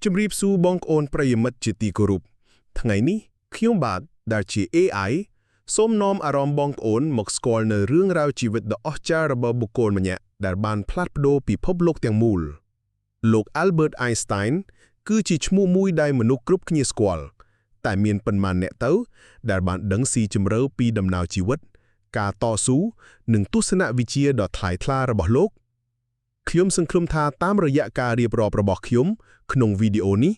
ជំរាបសួរបង្គអូនប្រិយមិត្តជាទីគោរពថ្ងៃនេះខ្ញុំបាទដែលជា AI សូមនាំអារម្មណ៍បងប្អូនមកស្គាល់នៅរឿងរ៉ាវជីវិតដ៏អស្ចារ្យរបស់បុគ្គលម្នាក់ដែលបានផ្លាស់ប្ដូរពិភពលោកទាំងមូលលោក Albert Einstein គឺជាឈ្មោះមួយដែលមនុស្សគ្រប់គ្នាស្គាល់តែមានប៉ុន្មានអ្នកទៅដែលបានដឹងស៊ីជម្រៅពីដំណើរជីវិតការតស៊ូនិងទស្សនវិជ្ជាដ៏ថ្លៃថ្លារបស់លោកខ្ញុំសង្ឃឹមថាតាមរយៈការរៀបរាប់របស់ខ្ញុំក្នុងវីដេអូនេះ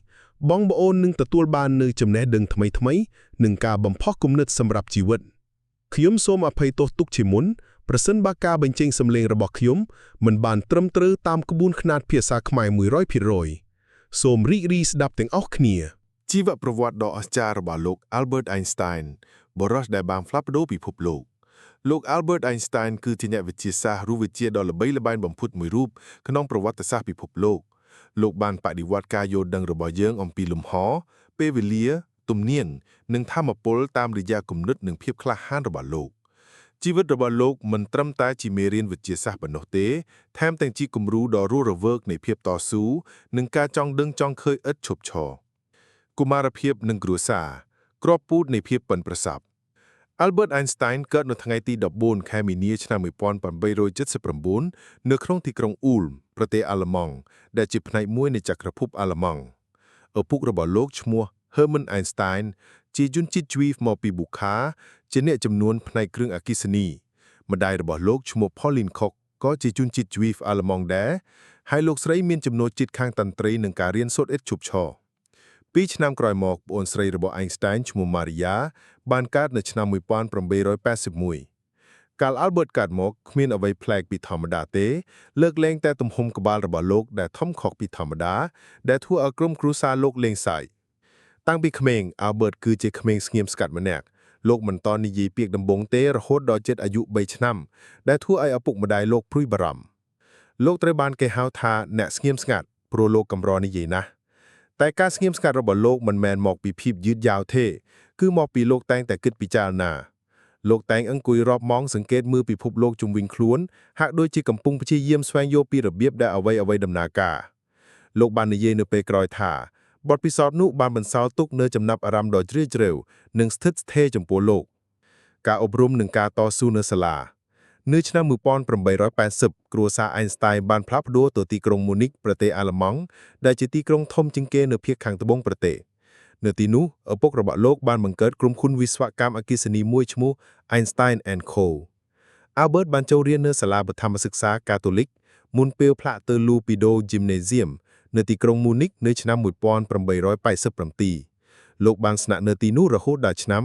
បងប្អូននឹងទទួលបាននូវចំណេះដឹងថ្មីៗនិងការបំផុសគំនិតសម្រាប់ជីវិតខ្ញុំសូមអភ័យទោសទុកជាមុនប្រសិនបើការបញ្ចេញសំឡេងរបស់ខ្ញុំមិនបានត្រឹមត្រូវតាមក្បួនខ្នាតភាសាខ្មែរ 100% សូមរីករាយស្ដាប់ទាំងអស់គ្នាជីវប្រវត្តិដ៏អស្ចារ្យរបស់លោក Albert Einstein បុរសដែលបានផ្លាស់ប្ដូរពិភពលោក Albert Einstein គឺជាអ្នកវិទ្យាសាស្ត្ររូបវិទ្យាដ៏ល្បីល្បាញបំផុតមួយរូបក្នុងប្រវត្តិសាស្ត្រពិភពលោកបានបដិវត្តការយល់ដឹងរបស់យើងអំពីលំហពេលវេលាទំនៀននិងធម្មពលតាមរយៈគំនិតនិងភាពក្លាហានរបស់លោកជីវិតរបស់លោកមិនត្រឹមតែជាមេរៀនវិទ្យាសាស្ត្រប៉ុណ្ណោះទេថែមទាំងជាគំរូដ៏រស់រវើកនៃភាពតស៊ូនិងការចង់ដឹងចង់ឃើញឥតឈប់ឈរកុមារភាពនិងគ្រួសារក្របពូជនៃភាពប៉ិនប្រសប់ Albert Einstein កើតនៅថ្ងៃទី14ខែមីនា ឆ្នាំ1879នៅក្នុងទីក្រុងអ៊ូលមប្រទេសអាល្លឺម៉ង់ដែលជាផ្នែកមួយនៃចក្រភពអាល្លឺម៉ង់ឪពុករបស់លោកឈ្មោះ Hermann Einstein ជាជនជាតិជ្វីហ្វមកពីប៊ូខាជាអ្នកចំនួនផ្នែកគ្រឿងអគ្គិសនីម្ដាយរបស់លោកឈ្មោះ Pauline Koch ក៏ជាជនជាតិជ្វីហ្វអាល្លឺម៉ង់ដែរហើយលោកស្រីមានចំណូលចិត្តខាងតន្ត្រីនិងការរៀនសូត្រឥតឈប់ឈរ2ឆ្នាំក្រោយមកប្អូនស្រីរបស់ Einstein ឈ្មោះ Maria បានកើតនៅឆ្នាំ1881កាល Albert កើតមកគ្មានអ្វីប្លែកពីធម្មតាទេលើកលែងតែទំហំក្បាលរបស់លោកដែលធំខុសពីធម្មតាដែលធ្វើឲ្យក្រុមគ្រួសារលោកលេងសើចតាំងពីក្មេង Albert គឺជាក្មេងស្ងៀមស្ងាត់ម្នាក់លោកមិនតនិយាយពាក្យដំបូងទេរហូតដល់ជិតអាយុ3ឆ្នាំដែលធ្វើឲ្យឪពុកម្ដាយលោកព្រួយបារម្ភលោកត្រូវបានគេហៅថាអ្នកស្ងៀមស្ងាត់ព្រោះលោកកម្រនិយាយណាស់តែការស្ងៀមស្ងាត់របស់លោកមិនមែនមកពីភាពយឺតយ៉ាវទេគឺមកពីលោកតែងតែគិតពិចារណាលោកតែងអង្គុយរាប់ម៉ោងសង្កេតមើលពិភពលោកជុំវិញខ្លួនហាក់ដូចជាកំពុងព្យាយាមស្វែងយល់ពីរបៀបដែលអ្វីដំណើរការលោកបាននិយាយនៅពេលក្រោយថាបទពិសោធន៍នោះបានបន្សល់ទុកនូវចំណាប់អារម្មណ៍ដ៏ជ្រាលជ្រៅនិងស្ថិតស្ថេរចំពោះលោកការអប់រំនិងការតស៊ូនៅសាលានៅឆ្នាំ1880គ្រួសារ Einstein បានផ្លាស់ប្ដូរទៅទីក្រុង Munich ប្រទេសអាល្លឺម៉ង់ដែលជាទីក្រុងធំជាងគេនៅភាគខាងត្បូងប្រទេសនៅទីនោះឪពុករបស់លោកបានបង្កើតក្រុមហ៊ុនវិស្វកម្មអគ្គិសនីមួយឈ្មោះ Einstein & Co. Albert បានចូលរៀននៅសាលាបឋមសិក្សាកាតូលិកមុនពេលផ្លាក់ទៅ Lupido Gymnasium នៅទីក្រុង Munich នៅឆ្នាំ1887លោកបានស្នាក់នៅទីនោះរហូតដល់ឆ្នាំ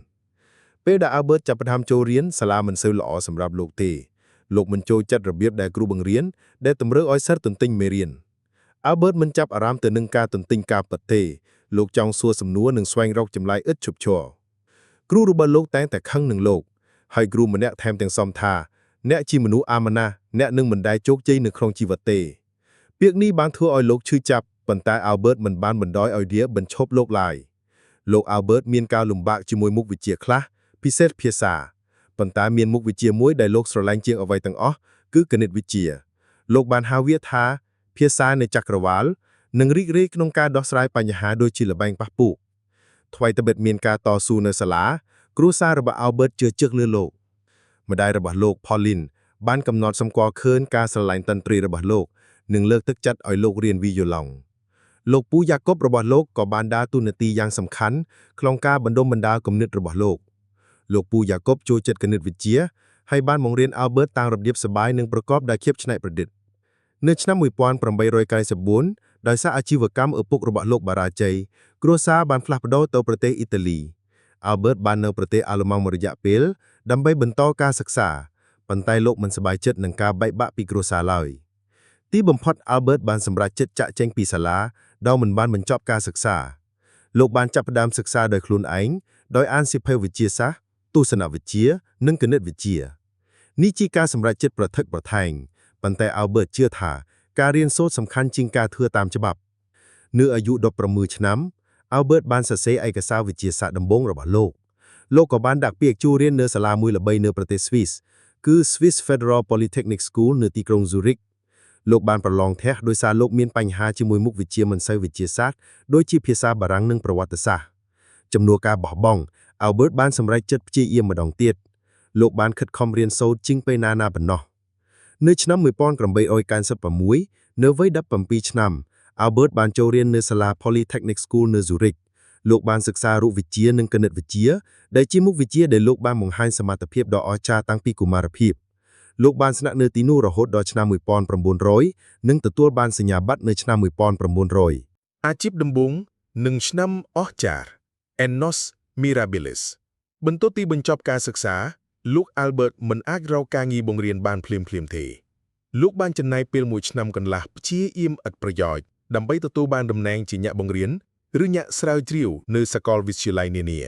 1894ពេលដែល Albert ចាប់ផ្ដើមចូលរៀនសាលាមិនសូវល្អសម្រាប់លោកទេលោកមិនចូលចិត្តរបៀបដែលគ្រូបង្រៀនដែលតម្រូវឲ្យសិស្សទន្ទិញមេរៀន Albert មិនចាប់អារម្មណ៍ទៅនឹងការទន្ទិញការពិតទេលោកចង់សួរសំណួរនិងស្វែងរកចម្លើយឥតឈប់ឈរគ្រូរបស់លោកតែងតែខឹងនឹងលោកហើយគ្រូម្នាក់ថែមទាំងសំថាអ្នកជាមនុស្សអាម៉ាណាស់អ្នកនឹងមិនដែលជោគជ័យនៅក្នុងជីវិតទេពាក្យនេះបានធ្វើឲ្យលោកឈឺចាប់ប៉ុន្តែ Albert មិនបានបណ្ដោយឲ្យវាបញ្ឈប់លោកឡើយលោក Albert មានការលំបាកជាមួយមុខវិជ្ជាខ្លះពិសេសភាសាប៉ុន្តែមានមុខវិជ្ជាមួយដែលលោកស្រឡាញ់ជាងអ្វីទាំងអស់គឺគណិតវិទ្យាលោកបានហៅវាថាភាសានៃចក្រវាឡនិងរីករាយក្នុងការដោះស្រាយបញ្ហាដូចជាល្បែងប៉ះពូកថ្មីត្បិតមានការតស៊ូនៅសាលាគ្រួសាររបស់ Albert ជឿជាក់លើលោកម្ដាយរបស់លោក Pauline បានកំណត់សម្គាល់ឃើញការស្រឡាញ់តន្ត្រីរបស់លោកនិងលើកទឹកចិត្តឲ្យលោករៀនវីយូឡុងលោកពូយ៉ាកុបរបស់លោកក៏បានដើរតួនាទីយ៉ាងសំខាន់ក្នុងការបណ្ដុំបណ្ដាលគំនិតរបស់លោកពូយ៉ាកុបចូលចិត្តគណិតវិទ្យាហើយបានបង្រៀន Albert តាមរបៀបសប្បាយនិងប្រកបដោយភាពច្នៃប្រឌិតនៅឆ្នាំ1894ដោយសារអាជីវកម្មឪពុករបស់លោកបារាជ័យគ្រួសារបានផ្លាស់ប្ដូរទៅប្រទេសអ៊ីតាលី Albert បាននៅប្រទេសអាល្លឺម៉ង់មួយរយៈពេលដើម្បីបន្តការសិក្សាប៉ុន្តែលោកមិនសប្បាយចិត្តនឹងការបែកបាក់ពីគ្រួសារឡើយទីបំផុត Albert បានសម្រេចចិត្តចាកចេញពីសាលាដោយមិនបានបញ្ចប់ការសិក្សាលោកបានចាប់ផ្ដើមសិក្សាដោយខ្លួនឯងដោយអានសៀវភៅវិទ្យាសាស្ត្រទស្សនវិជ្ជានិងគណិតវិទ្យានេះជាការសម្រេចចិត្តប្រថឹកប្រថែងប៉ុន្តែ Albert ជឿថាការរៀនសូត្រសំខាន់ជាងការធ្វើតាមច្បាប់នៅអាយុ16ឆ្នាំ Albert បានសរសេរឯកសារវិទ្យាសាស្ត្រដំបូងរបស់លោកក៏បានដាក់ពាក្យចូលរៀននៅសាលាមួយល្បីនៅប្រទេសស្វីសគឺ Swiss Federal Polytechnic School នៅទីក្រុង Zurich លោកបានប្រឡងធាក់ដោយសារលោកមានបញ្ហាជាមួយមុខវិជ្ជាមិនសូវវិទ្យាសាស្ត្រដូចជាភាសាបារាំងនិងប្រវត្តិសាស្ត្រចំនួនការបោះបង់ Albert បានសម្រេចចិត្តព្យាយាមម្ដងទៀតលោកបានខិតខំរៀនសូត្រជាងពេលណាប៉ុណ្ណោះនៅឆ្នាំ 1896 នៅវ័យ 17 ឆ្នាំ Albert បានចូលរៀននៅសាលា Polytechnic School នៅ Zurich លោកបានសិក្សារូបវិទ្យានិងគណិតវិទ្យាដែលជាមុខវិជ្ជាដែលលោកបានបង្ហាញសមត្ថភាពដ៏អស្ចារ្យតាំងពីកុមារភាពលោកបានស្នាក់នៅទីនោះរហូតដល់ឆ្នាំ 1900 និងទទួលបានសញ្ញាបត្រនៅឆ្នាំ 1900 អាជីពដំបូងនឹងឆ្នាំអស្ចារ្យ Annus Mirabilis បន្ទាប់ពីបញ្ចប់ការសិក្សាលោក Albert មិនអាចរកការងារបង្រៀនបានភ្លាមៗទេលោកបានចំណាយពេល1ឆ្នាំកន្លះព្យាយាមឥតប្រយោជន៍ដើម្បីទទួលបានតំណែងជាអ្នកបង្រៀនឬអ្នកស្រាវជ្រាវនៅសាកលវិទ្យាល័យនានា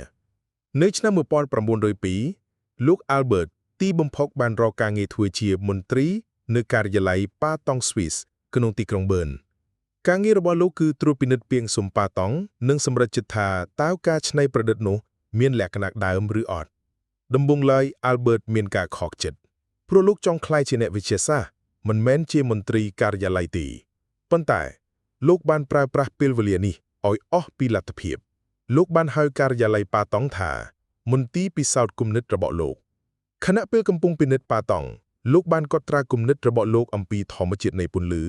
នៅឆ្នាំ 1902 លោក Albert ទីបំផុតបានរកការងារធ្វើជាមន្ត្រីនៅការិយាល័យប៉ាតង់ Swiss ក្នុងទីក្រុង Bern ការងាររបស់លោកគឺត្រួតពិនិត្យពាងស៊ុំប៉ាតង់និងសម្រេចចិត្តថាតើការច្នៃប្រឌិតនោះមានលក្ខណៈដើមឬអត់ដំបូងឡើយ Albert មានការខកចិត្តព្រោះលោកចង់ក្លាយជាអ្នកវិទ្យាសាស្ត្រមិនមែនជាមន្ត្រីការិយាល័យទេប៉ុន្តែលោកបានប្រើប្រាស់ពេលវេលានេះឲ្យអស់ពីលទ្ធភាពលោកបានហៅការិយាល័យប៉ាតង់ថាមន្ទីរពិសោធន៍គំនិតរបស់លោកខណៈពេលកំពុងពិនិត្យប៉ាតង់លោកបានកត់ត្រាគំនិតរបស់លោកអំពីធម្មជាតិនៃពន្លឺ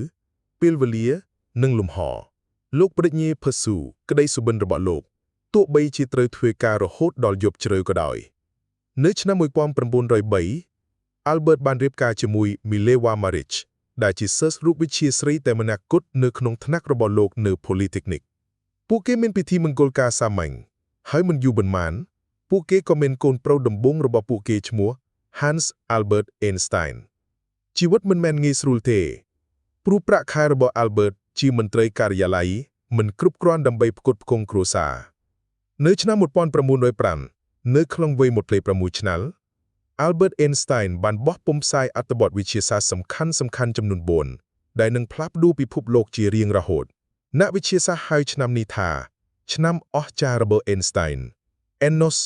ពេលវេលានិងលំហលោកបដិញ្ញាផស៊ូក្តីសុបិនរបស់លោកទោះបីជាត្រូវធ្វើការរហូតដល់យប់ជ្រៅក៏ដោយនៅឆ្នាំ 1903 Albert បានរៀបការជាមួយ Mileva Maric ដែលជាសិស្សរូបវិទ្យាស្រីតែម្នាក់គត់នៅក្នុងថ្នាក់របស់លោកនៅ Polytechnic ពួកគេមានពិធីមង្គលការសាមញ្ញហើយមិនយូរប៉ុន្មានពួកគេក៏មានកូនប្រុសដំបូងរបស់ពួកគេឈ្មោះ Hans Albert Einstein ជីវិតមិនមែនងាយស្រួលទេព្រោះប្រាក់ខែរបស់ Albert ជាមន្ត្រីការិយាល័យមិនគ្រប់គ្រាន់ដើម្បីផ្គត់ផ្គង់គ្រួសារនៅឆ្នាំ 1905 នៅក្នុងវ័យ26ឆ្នាំ Albert Einstein បានបោះពុម្ពផ្សាយអត្ថបទវិទ្យាសាស្ត្រសំខាន់ៗចំនួន4ដែលនឹងផ្លាស់ប្ដូរពិភពលោកជារៀងរហូតអ្នកវិទ្យាសាស្ត្រហៅឆ្នាំនេះថាឆ្នាំអស្ចារ្យរបស់ Einstein Annus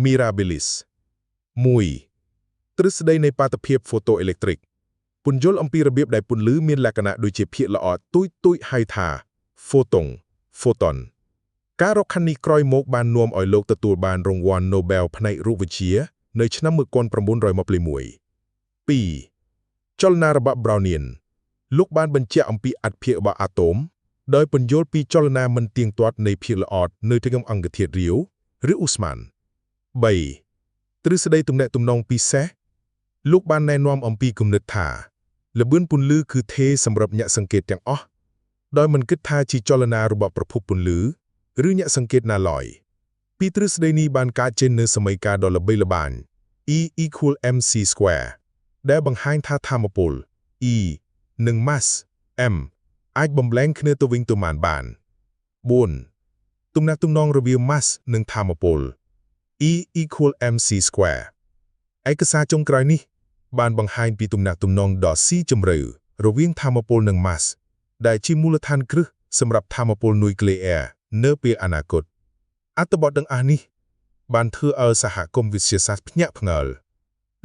Mirabilis 1. ទ្រឹស្ដីនៃបាតុភិប Photoelectric ពន្យល់អំពីរបៀបដែលពន្លឺមានលក្ខណៈដូចជាភាគល្អទូចហៅថា Photon ការរកឃើញនេះក្រោយមកបាននាំឲ្យលោកទទួលបានរង្វាន់ Nobel ផ្នែករូបវិទ្យានៅឆ្នាំ 1921 2. ចលនារបស់ Brownian លោកបានបញ្ជាក់អំពីអត្ថភាគរបស់អាតូមដោយពន្យល់ពីចលនាមិនទៀងទាត់នៃភាគល្អនៅក្នុងអង្គធាតុរាវឬឧស្ម័ន 3. ទ្រឹស្ដីទំនាក់ទំនងពិសេសលោកបានណែនាំអំពីគំនិតថាល្បឿនពន្លឺគឺថេរសម្រាប់អ្នកសង្កេតទាំងអស់ដោយមិនគិតថាជាចលនារបស់ប្រភពពន្លឺឬអ្នកសង្កេតណាឡើយពីទ្រឹស្ដីនេះបានកើតចេញនៅសម័យកាលដ៏ល្បីល្បាញ E=mc²ដែលបង្ហាញថាថាមពល E និង mass M អាចបំប្លែងគ្នាទៅវិញទៅមកបាន 4. ទំនាក់ទំនងរវាង mass និងថាមពល E=mc²ឯកសារចុងក្រោយនេះបានបង្ហាញពីទំនាក់ទំនងដ៏ស៊ីជម្រៅរវាងថាមពលនិង mass ដែលជាមូលដ្ឋានគ្រឹះសម្រាប់ថាមពលនុយក្លេអ៊ែរនៅពេលអនាគតអត្ថបទទាំងអស់នេះបានធ្វើឲ្យសហគមន៍វិទ្យាសាស្ត្រភ្ញាក់ផ្អើល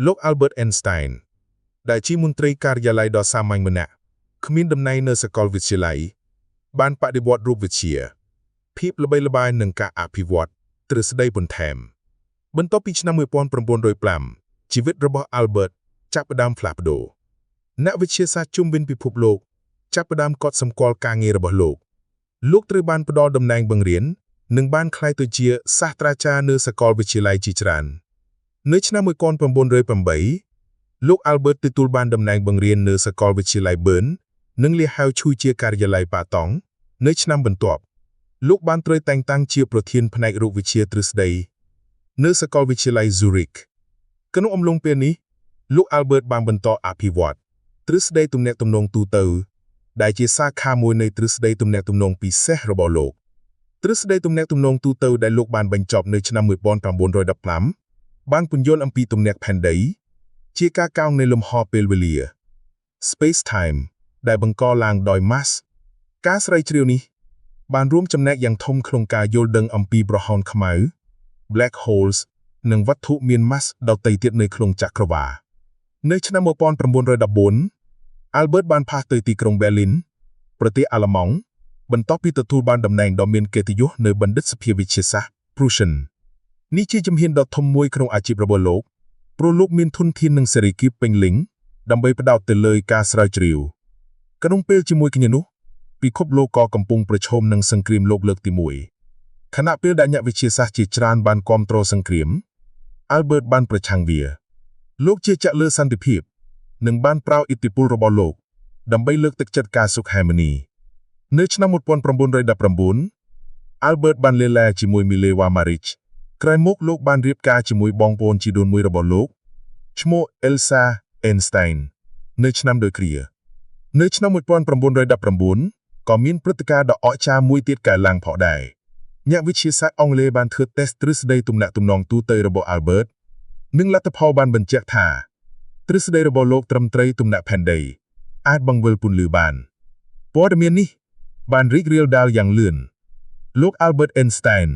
លោក Albert Einstein ដែលជាមន្ត្រីការិយាល័យដ៏សាមញ្ញម្នាក់គ្មានតំណែងនៅសាកលវិទ្យាល័យបានបដិវត្តរូបវិទ្យាភាពល្បីល្បាញនិងការអភិវឌ្ឍទ្រឹស្ដីបន្ថែមបន្ទាប់ពីឆ្នាំ 1905 ជីវិតរបស់ Albert ចាប់ផ្ដើមផ្លាស់ប្ដូរអ្នកវិទ្យាសាស្ត្រជុំវិញពិភពលោកចាប់ផ្ដើមកត់សម្គាល់ការងាររបស់លោកត្រូវបានផ្ដល់តំណែងបង្រៀននិងបានក្លាយទៅជាសាស្ត្រាចារ្យនៅសាកលវិទ្យាល័យជាច្រើននៅឆ្នាំ 1908 លោក Albert ទទួលបានតំណែងបង្រៀននៅសាកលវិទ្យាល័យ Bern និងលៀហៅឈ្មោះជាការិយាល័យប៉ាតង់នៅឆ្នាំបន្ទាប់លោកបានត្រូវតែងតាំងជាប្រធានផ្នែករូបវិទ្យាទ្រឹស្ដីនៅសាកលវិទ្យាល័យ Zurich ក្នុងអំឡុងពេលនេះលោក Albert បានបន្តអភិវឌ្ឍទ្រឹស្ដីទំនាក់ទំនងទូទៅដែលជាសាខាមួយនៃទ្រឹស្ដីទំនាក់ទំនងពិសេសរបស់លោកទ្រឹស្ដីទំនាក់ទំនងទូទៅដែលលោកបានបញ្ចប់នៅឆ្នាំ 1915 បានពន្យល់អំពីទំនាក់ផែនដីជាការកោងនៃលំហពេលវេលា Space Time ដែលបង្កឡើងដោយ Mass ការស្រាវជ្រាវនេះបានរួមចំណែកយ៉ាងធំក្នុងការយល់ដឹងអំពីប្រហោងខ្មៅ Black Holes និងវត្ថុមាន Mass ដទៃទៀតនៅក្នុងចក្រវាឡនៅឆ្នាំ 1914 Albert បានផាសទៅទីក្រុង Berlin ប្រទេសអាល្លឺម៉ង់បន្ទាប់ពីទទួលបានតំណែងដ៏មានកិត្តិយសនៅបណ្ឌិតសភាវិទ្យាសាស្ត្រ Prussian នេះជាជំហានដ៏ធំមួយក្នុងអាជីពរបស់លោកព្រោះលោកមានធនធាននិងសេរីភាពពេញលេញដើម្បីផ្ដោតទៅលើការស្រាវជ្រាវក្នុងពេលជាមួយគ្នានោះពិភពលោកក៏កំពុងប្រឈមនឹងសង្គ្រាមលោកលើកទី1ខណៈពេលដែលអ្នកវិទ្យាសាស្ត្រជាច្រើនបានគាំទ្រសង្គ្រាម Albert បានប្រឆាំងវាលោកជឿជាក់លើសន្តិភាពនិងបានប្រើឥទ្ធិពលរបស់លោកដើម្បីលើកទឹកចិត្តការសុខហេមនីនៅឆ្នាំ1919 Albert បានលាលែងជាមួយ Mileva Maric ក្រោយមកលោកបានរៀបការជាមួយបងប្អូនជីដូនមួយរបស់លោកឈ្មោះ Elsa Einstein នៅឆ្នាំដូចគ្នានៅឆ្នាំ1919ក៏មានព្រឹត្តិការណ៍ដ៏អស្ចារ្យមួយទៀតកើតឡើងផងដែរអ្នកវិទ្យាសាស្ត្រអង់គ្លេសបានធ្វើតេស្តទ្រឹស្ដីទំនាក់ទំនងទូទៅរបស់ Albert និងលទ្ធផលបានបញ្ជាក់ថាទ្រឹស្ដីរបស់លោកត្រឹមត្រូវទំនាក់ផែនដីអាចបង្វិលពន្លឺបានព័ត៌មាននេះបានរីករាលដាលយ៉ាងលឿនលោក Albert Einstein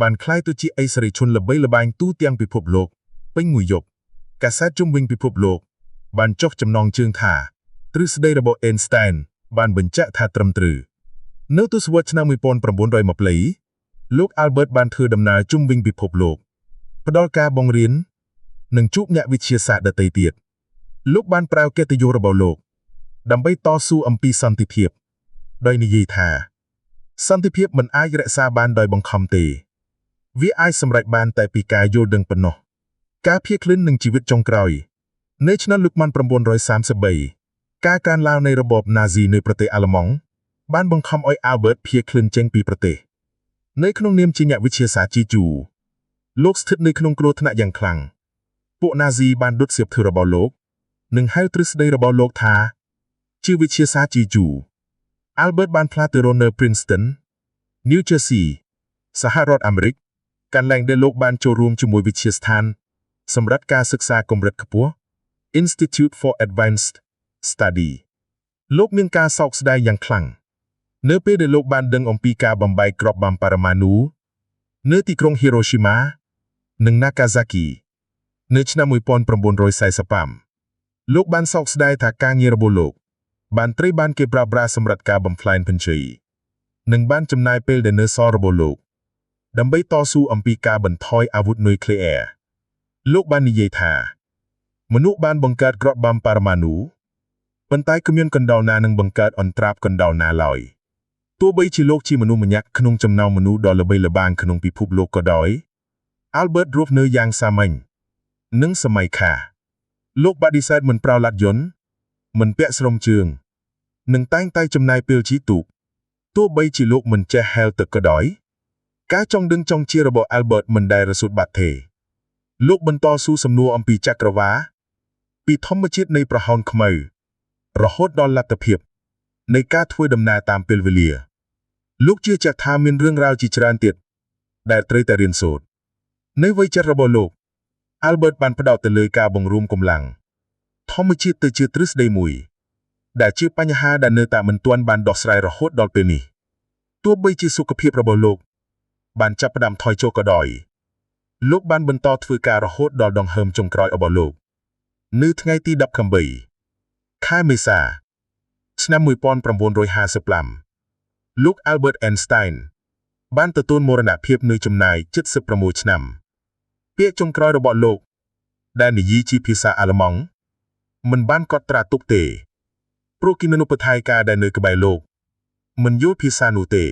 បានក្លាយទៅជាឯកសារជនល្បីល្បាញទូទាំងពិភពលោកពេញមួយយប់កាសែតជុំវិញពិភពលោកបានចុះចំណងជើងថាទ្រឹស្ដីរបស់ Einstein បានបញ្ជាក់ថាត្រឹមត្រូវនៅទសវត្សរ៍ឆ្នាំ1920លោក Albert បានធ្វើដំណើរជុំវិញពិភពលោកផ្ដល់ការបង្រៀននិងជួបអ្នកវិទ្យាសាស្ត្រដទៃទៀតលោកបានប្រើកិត្តិយសរបស់លោកដើម្បីតស៊ូអំពីសន្តិភាពដោយនិយាយថាសន្តិភាពមិនអាចរក្សាបានដោយបង្ខំទេវាអាចសម្រេចបានតែពីការយល់ដឹងប៉ុណ្ណោះការភៀសខ្លួននឹងជីវិតចុងក្រោយនៅឆ្នាំ1933ការកើនឡើងនៃរបបណាស៊ីនៅប្រទេសអាល្លឺម៉ង់បានបង្ខំឲ្យ Albert ភៀសខ្លួនចេញពីប្រទេសនៅក្នុងនាមជាអ្នកវិទ្យាសាស្ត្រជីជូលោកស្ថិតនៅក្នុងគ្រោះថ្នាក់យ៉ាងខ្លាំងពួកណាស៊ីបានដុតសៀវភៅរបស់លោកនិងហៅទ្រឹស្ដីរបស់លោកថាជាវិទ្យាសាស្ត្រជីជូ Albert បានផ្លាស់ទៅរស់នៅ Princeton New Jersey សហរដ្ឋអាមេរិកកន្លែងដែលលោកបានចូលរួមជាមួយវិទ្យាស្ថានសម្រាប់ការសិក្សាកម្រិតខ្ពស់ Institute for Advanced Study លោកមានការសោកស្ដាយយ៉ាងខ្លាំងនៅពេលដែលលោកបានដឹងអំពីការបំបែកគ្រាប់បាំងប៉ារ៉ាម៉ានូនៅទីក្រុង Hiroshima និង Nagasaki នៅឆ្នាំ1945លោកបានសោកស្ដាយថាការងាររបស់លោកបានត្រូវបានគេប្រើប្រាស់សម្រាប់ការបំផ្លាញពន្ជ័យនិងបានចំណាយពេលដែលនៅសល់របស់លោកដើម្បីតស៊ូអំពីការបន្ថយអាវុធនុយក្លេអ៊ែរលោកបាននិយាយថាមនុស្សបានបង្កើតគ្រាប់បាំងប៉ារ៉ាម៉ានូប៉ុន្តែគ្មានកណ្ដាលណានឹងបង្កើតអន្តរាបកណ្ដាលណាឡើយទោះបីជាលោកជាមនុស្សម្នាក់ក្នុងចំណោមមនុស្សដ៏ល្បីល្បាញក្នុងពិភពលោកក៏ដោយ Albert រស់នៅយ៉ាងសាមញ្ញនិងសម័យខាលោកបដិសេធមិនប្រើឡាត់យន្តមិនពាក់ស្រោមជើងនិងតែងតែចំណាយពេលជិះទូកទោះបីជាលោកមិនចេះហែលទឹកក៏ដោយការចង់ដឹងចង់ជារបស់ Albert មិនដែលរសូតបាត់ទេលោកបន្តស៊ូសំណួរអំពីចក្រវាឡពីធម្មជាតិនៃប្រហោងខ្មៅរហូតដល់លទ្ធភាពនៃការធ្វើដំណើរតាមពេលវេលាលោកជឿជាក់ថាមានរឿងរ៉ាវជាច្រើនទៀតដែលត្រូវតែរៀនសូត្រនៅវ័យចាស់របស់លោក Albert បានផ្ដោតទៅលើការបង្រួមកម្លាំងធម្មជាតិទៅជាទ្រឹស្ដីមួយដែលជាបញ្ហាដែលនៅតែមិនទាន់បានដោះស្រាយរហូតដល់ពេលនេះទោះបីជាសុខភាពរបស់លោកបានចាប់ផ្ដើមថយចុះក៏ដោយលោកបានបន្តធ្វើការរហូតដល់ដង្ហើមចុងក្រោយរបស់លោកនៅថ្ងៃទី18ខែមេសាឆ្នាំ1955លោក Albert Einstein បានទទួលមរណភាពនៅចម្ងាយ76ឆ្នាំពាក្យចុងក្រោយរបស់លោកដែលនិយាយជាភាសាអាល្លឺម៉ង់មិនបានកត់ត្រាទុកទេព្រោះគិមនុបថ័យការដែលនៅក្បែរលោកមិនយល់ភាសានោះទេ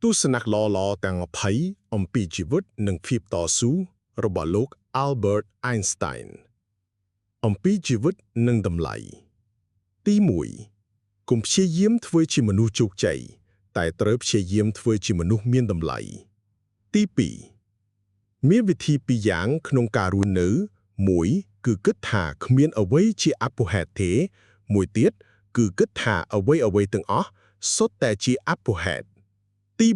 ទស្សនៈល្អៗទាំង20អំពីជីវិតនិងភាពតស៊ូរបស់លោក Albert Einstein អំពីជីវិតនិងតម្លៃទី1កុំព្យាយាមធ្វើជាមនុស្សជោគជ័យតែត្រូវព្យាយាមធ្វើជាមនុស្សមានតម្លៃទី2មានវិធីពីរយ៉ាងក្នុងការរស់នៅមួយគឺគិតថាគ្មានអ្វីជាអពុហេតុទេមួយទៀតគឺគិតថាអ្វីទាំងអស់សុទ្ធតែជាអពុហេតុទី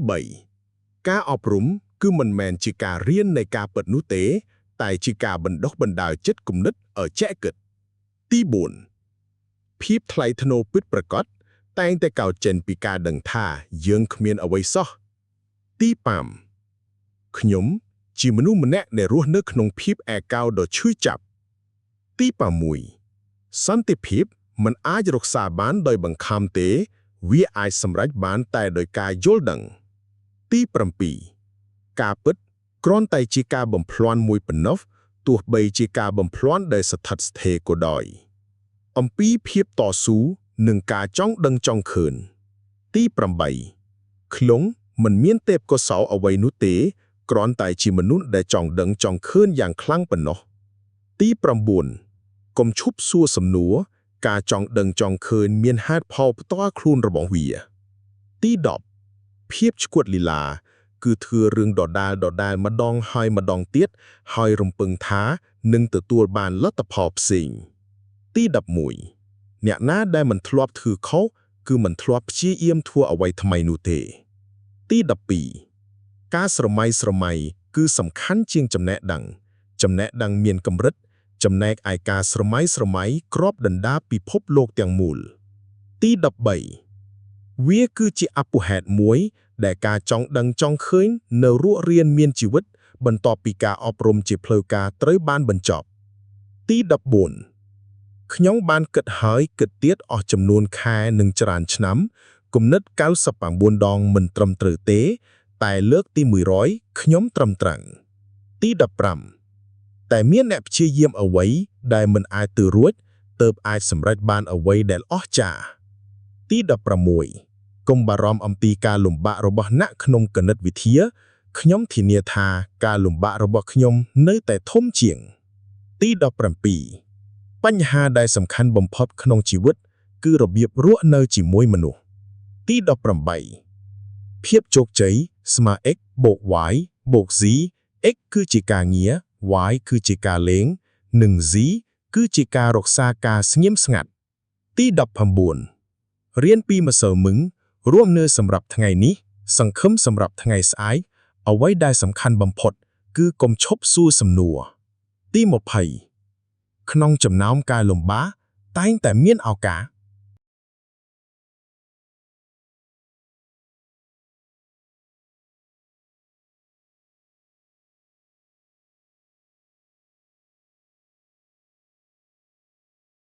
3ការអប់រំគឺមិនមែនជាការរៀននៃការពិតនោះទេតែជាការបណ្ដុះបណ្ដាលចិត្តគំនិតឲ្យចេះគិតទី4ភាពថ្លៃថ្នូរពិតប្រាកដតែងតែកើតចេញពីការដឹងថាយើងគ្មានអ្វីសោះទី5ខ្ញុំជាមនុស្សម្នាក់ដែលរស់នៅក្នុងភាពឯកោដ៏ឈឺចាប់ទី6 សន្តិភាពមិនអាចរក្សាបានដោយបង្ខំទេវាអាចសម្រេចបានតែដោយការយល់ដឹងទី7ការពិតគ្រាន់តែជាការបំភ្លន់មួយប៉ុណ្ណោះទោះបីជាការបំភ្លន់ដែលស្ថិតស្ថេរក៏ដោយអំពីភាពតស៊ូនិងការចង់ដឹងចង់ឃើញទី8ខ្លងមិនមានទេពកោសល្យអ្វីនោះទេគ្រាន់តែជាមនុស្សដែលចង់ដឹងចង់ឃើញយ៉ាងខ្លាំងប៉ុណ្ណោះទី9កុំឈប់សួរសំណួរការចង់ដឹងចង់ឃើញមានហេតុផលផ្ទាល់ខ្លួនរបស់វាទី10ភាពឈួតលីឡាគឺធ្វើរឿងដដែលម្ដងហើយម្ដងទៀតហើយរំពឹងថានឹងទទួលបានលទ្ធផលផ្សេងទី11អ្នកណាដែលមិនធ្លាប់ធ្វើខុសគឺមិនធ្លាប់ព្យាយាមធ្វើអ្វីថ្មីនោះទេទី12ការស្រមៃគឺសំខាន់ជាងចំណេះដឹងមានកម្រិតចំណែកឯការស្រមៃគ្របដណ្ដាលពិភពលោកទាំងមូលទី13វាគឺជាអពុហេតុមួយដែលការចង់ដឹងចង់ឃើញនៅរស់រានមានជីវិតបន្ទាប់ពីការអប់រំជាផ្លូវការត្រូវបានបញ្ចប់ទី14ខ្ញុំបានគិតហើយគិតទៀតអស់ចំនួនខែនិងច្រើនឆ្នាំគំនិត99ដងមិនត្រឹមត្រូវទេតែលើកទី100ខ្ញុំត្រឹមត្រូវទី15តែមានអ្នកព្យាយាមអ្វីដែលមិនអាចទៅរួចទើបអាចសម្រេចបានអ្វីដែលអស្ចារ្យទី16កុំបារម្ភអំពីការលំបាករបស់អ្នកក្នុងគណិតវិទ្យាខ្ញុំធានាថាការលំបាករបស់ខ្ញុំនៅតែធំជាងទី17បញ្ហាដែលសំខាន់បំផុតក្នុងជីវិតគឺរបៀបរស់នៅជាមួយមនុស្សទី18ភាពជោគជ័យស្មើ x បូក y បូក z x គឺជាការងារ y គឺជាការលេងនិង z គឺជាការរក្សាការស្ងៀមស្ងាត់ទី19រៀនពីម្សិលមិញរួមនៅសម្រាប់ថ្ងៃនេះសង្ឃឹមសម្រាប់ថ្ងៃស្អែកអ្វីដែលសំខាន់បំផុតគឺកុំឈប់សួរសំណួរទី20ក្នុងចំណោមការលំបាកតែងតែមានឱកាស